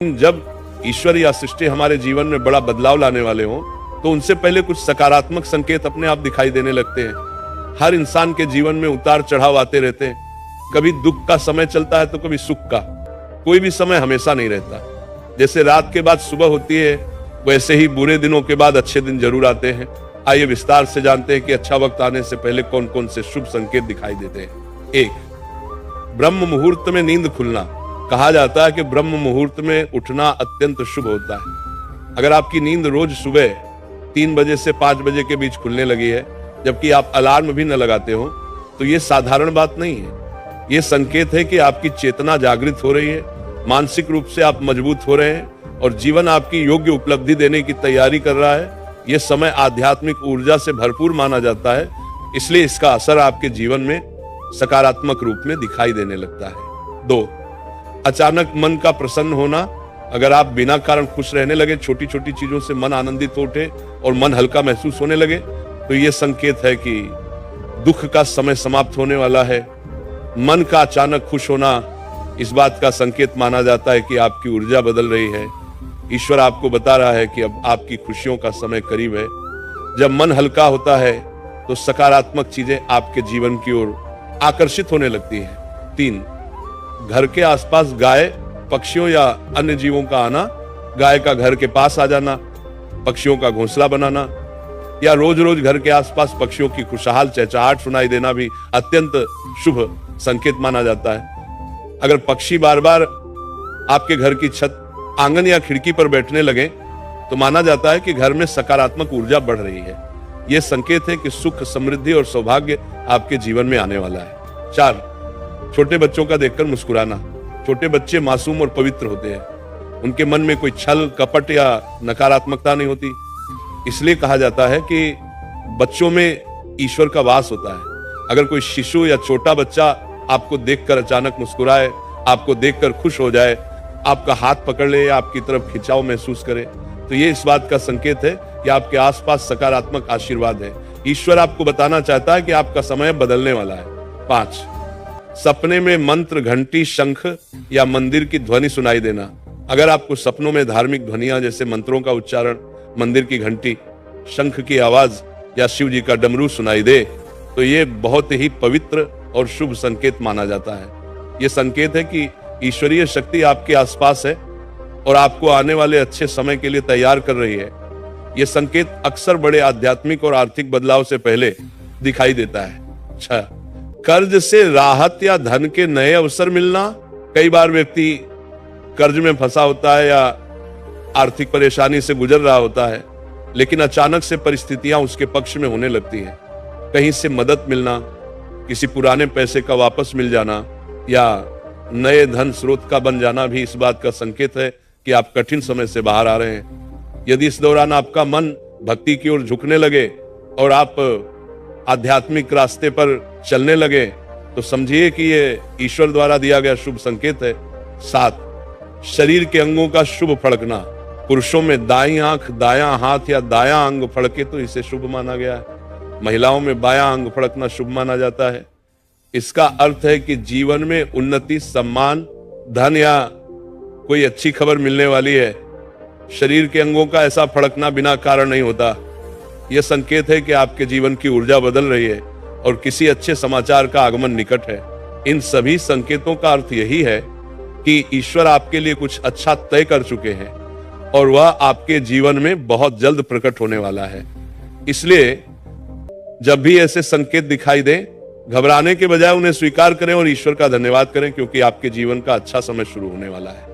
जब ईश्वर या सृष्टि हमारे जीवन में बड़ा बदलाव लाने वाले हों तो उनसे पहले कुछ सकारात्मक संकेत अपने आप दिखाई देने लगते हैं। हर इंसान के जीवन में उतार चढ़ाव आते रहते हैं। कभी दुख का समय चलता है तो कभी सुख का। कोई भी समय हमेशा नहीं रहता। जैसे रात के बाद सुबह होती है, वैसे ही बुरे दिनों के बाद अच्छे दिन जरूर आते हैं। आइए विस्तार से जानते हैं कि अच्छा वक्त आने से पहले कौन कौन से शुभ संकेत दिखाई देते हैं। 1, ब्रह्म मुहूर्त में नींद खुलना। कहा जाता है कि ब्रह्म मुहूर्त में उठना अत्यंत शुभ होता है। अगर आपकी नींद रोज सुबह 3 बजे से 5 बजे के बीच खुलने लगी है, जबकि आप अलार्म भी न लगाते हो, तो ये साधारण बात नहीं है। ये संकेत है कि आपकी चेतना जागृत हो रही है, मानसिक रूप से आप मजबूत हो रहे हैं और जीवन आपकी योग्य उपलब्धि देने की तैयारी कर रहा है। यह समय आध्यात्मिक ऊर्जा से भरपूर माना जाता है, इसलिए इसका असर आपके जीवन में सकारात्मक रूप में दिखाई देने लगता है। 2, अचानक मन का प्रसन्न होना। अगर आप बिना कारण खुश रहने लगे, छोटी छोटी चीजों से मन आनंदित हो उठे और मन हल्का महसूस होने लगे, तो यह संकेत है कि दुख का समय समाप्त होने वाला है। मन का अचानक खुश होना इस बात का संकेत माना जाता है कि आपकी ऊर्जा बदल रही है। ईश्वर आपको बता रहा है कि अब आपकी खुशियों का समय करीब है। जब मन हल्का होता है तो सकारात्मक चीजें आपके जीवन की ओर आकर्षित होने लगती हैं। 3, घर के आसपास गाय, पक्षियों या अन्य जीवों का आना। गाय का घर के पास आ जाना, पक्षियों का घोंसला बनाना या रोज रोज घर के आसपास पक्षियों की खुशहाल चहचहाट सुनाई देना भी अत्यंत शुभ संकेत माना जाता है। अगर पक्षी बार बार आपके घर की छत, आंगन या खिड़की पर बैठने लगे तो माना जाता है कि घर में सकारात्मक ऊर्जा बढ़ रही है। यह संकेत है कि सुख, समृद्धि और सौभाग्य आपके जीवन में आने वाला है। 4, छोटे बच्चों का देखकर मुस्कुराना। छोटे बच्चे मासूम और पवित्र होते हैं। उनके मन में कोई छल, कपट या नकारात्मकता नहीं होती। इसलिए कहा जाता है कि बच्चों में ईश्वर का वास होता है। अगर कोई शिशु या छोटा बच्चा आपको देखकर अचानक मुस्कुराए, आपको देखकर खुश हो जाए, आपका हाथ पकड़ ले या आपकी तरफ खिंचाव महसूस करे, तो ये इस बात का संकेत है कि आपके आसपास सकारात्मक आशीर्वाद है। ईश्वर आपको बताना चाहता है कि आपका समय बदलने वाला है। 5, सपने में मंत्र, घंटी, शंख या मंदिर की ध्वनि सुनाई देना। अगर आपको सपनों में धार्मिक ध्वनियां जैसे मंत्रों का उच्चारण, मंदिर की घंटी, शंख की आवाज या शिव जी का डमरू सुनाई दे, तो ये बहुत ही पवित्र और शुभ संकेत माना जाता है। ये संकेत है कि ईश्वरीय शक्ति आपके आसपास है और आपको आने वाले अच्छे समय के लिए तैयार कर रही है। यह संकेत अक्सर बड़े आध्यात्मिक और आर्थिक बदलाव से पहले दिखाई देता है। 6, कर्ज से राहत या धन के नए अवसर मिलना। कई बार व्यक्ति कर्ज में फंसा होता है या आर्थिक परेशानी से गुजर रहा होता है, लेकिन अचानक से परिस्थितियां उसके पक्ष में होने लगती हैं। कहीं से मदद मिलना, किसी पुराने पैसे का वापस मिल जाना या नए धन स्रोत का बन जाना भी इस बात का संकेत है कि आप कठिन समय से बाहर आ रहे हैं। यदि इस दौरान आपका मन भक्ति की ओर झुकने लगे और आप आध्यात्मिक रास्ते पर चलने लगे, तो समझिए कि ये ईश्वर द्वारा दिया गया शुभ संकेत है। 7, शरीर के अंगों का शुभ फड़कना। पुरुषों में दाईं आंख, दायां हाथ या दायां अंग फड़के तो इसे शुभ माना गया है। महिलाओं में बायां अंग फड़कना शुभ माना जाता है। इसका अर्थ है कि जीवन में उन्नति, सम्मान, धन या कोई अच्छी खबर मिलने वाली है। शरीर के अंगों का ऐसा फड़कना बिना कारण नहीं होता। यह संकेत है कि आपके जीवन की ऊर्जा बदल रही है और किसी अच्छे समाचार का आगमन निकट है। इन सभी संकेतों का अर्थ यही है कि ईश्वर आपके लिए कुछ अच्छा तय कर चुके हैं और वह आपके जीवन में बहुत जल्द प्रकट होने वाला है। इसलिए जब भी ऐसे संकेत दिखाई दें, घबराने के बजाय उन्हें स्वीकार करें और ईश्वर का धन्यवाद करें, क्योंकि आपके जीवन का अच्छा समय शुरू होने वाला है।